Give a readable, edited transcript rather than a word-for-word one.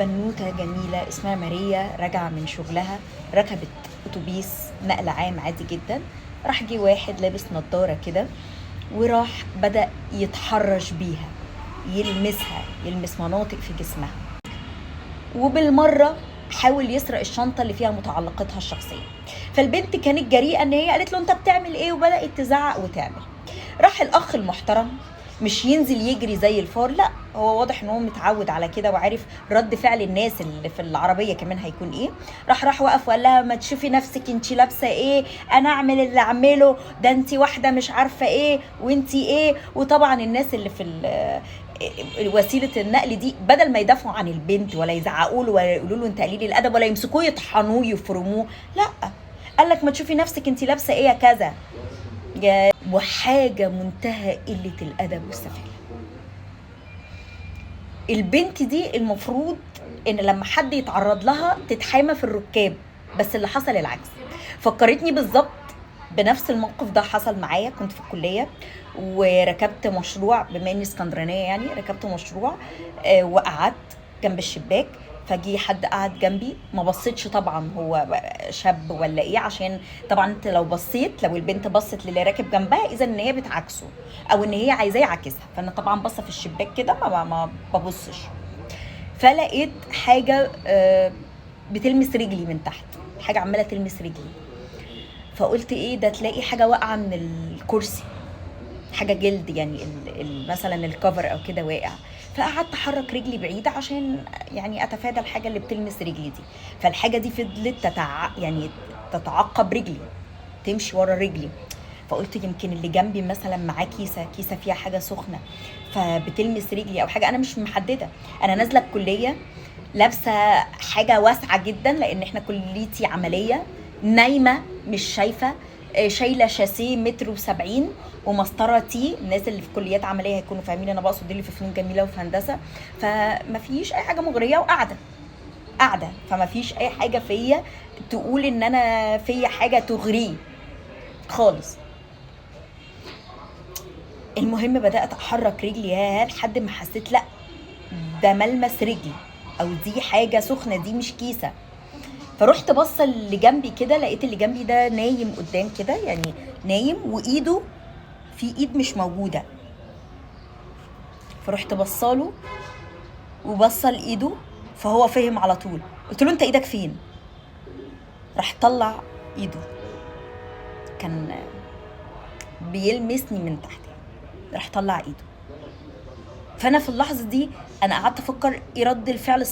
بنوتة جميلة اسمها ماريا راجعة من شغلها، ركبت أتوبيس نقل عام عادي جدا. راح جه واحد لابس نظارة كده وراح بدأ يتحرش بيها، يلمسها، يلمس مناطق في جسمها، وبالمرة حاول يسرق الشنطة اللي فيها متعلقاتها الشخصية. فالبنت كانت جريئة ان هي قالت له انت بتعمل ايه، وبدأت تزعق وتعمل. راح الاخ المحترم مش ينزل يجري زي الفار، لا هو واضح ان هو متعود على كده وعارف رد فعل الناس اللي في العربيه كمان هيكون ايه. راح وقف وقال لها ما تشوفي نفسك انت لابسه ايه، انا اعمل اللي اعمله، ده انت واحده مش عارفه ايه وانت ايه. وطبعا الناس اللي في وسيله النقل دي بدل ما يدافعوا عن البنت ولا يزعقوا له ولا يقولوا له انت قليل الادب ولا يمسكوه يطحنوه يفرموه، لا قال لك ما تشوفي نفسك انت لابسه ايه يا كذا. وحاجة منتهى قلة الأدب والسفالة. البنت دي المفروض إن لما حد يتعرض لها تتحامى في الركاب، بس اللي حصل العكس. فكرتني بالظبط بنفس الموقف ده حصل معايا. كنت في الكلية وركبت مشروع، بما اني اسكندرانية يعني ركبت مشروع وقعدت جنب الشباك. فجي حد قعد جنبي، ما بصيتش طبعا هو شاب ولا ايه، عشان طبعا انت لو بصيت، لو البنت بصت للي راكب جنبها اذا ان هي بتعاكسه او ان هي عايزاه يعاكسها. فانا طبعا بصه في الشباك كده ما ببصش. فلقيت حاجه بتلمس رجلي من تحت، حاجه عماله تلمس رجلي. فقلت ايه ده، تلاقي حاجه واقعه من الكرسي، حاجه جلد يعني مثلا الكفر او كده واقع. فقعدت احرك رجلي بعيده عشان يعني اتفادى الحاجه اللي بتلمس رجلي دي. فالحاجه دي فضلت يعني تتعقب رجلي، تمشي ورا رجلي. فقلت يمكن اللي جنبي مثلا معاه كيسه فيها حاجه سخنه فبتلمس رجلي او حاجه، انا مش محدده. انا نازله الكليه لابسه حاجه واسعه جدا لان احنا كليتي عمليه، نايمه مش شايفه، شايله شاسيه متر و70 ومسطره تي. الناس اللي في كليات عمليه هيكونوا فاهمين انا بقصد، اللي في فنون جميله وفي هندسه. فما فيش اي حاجه مغريه وقاعده فما فيش اي حاجه فيا تقول ان انا فيا حاجه تغريه خالص. المهم بدات احرك رجلي لحد ما حسيت لا ده ملمس رجلي او دي حاجه سخنه، دي مش كيسه. فرحت بصه اللي جنبي كده، لقيت اللي جنبي ده نايم قدام كده، يعني نايم وايده في ايد مش موجوده. فرحت بصاله وبصه لايده، فهو فهم على طول. قلت له انت ايدك فين؟ راح طلع ايده، كان بيلمسني من تحت، راح طلع ايده. فانا في اللحظه دي انا قعدت افكر ايه رد الفعل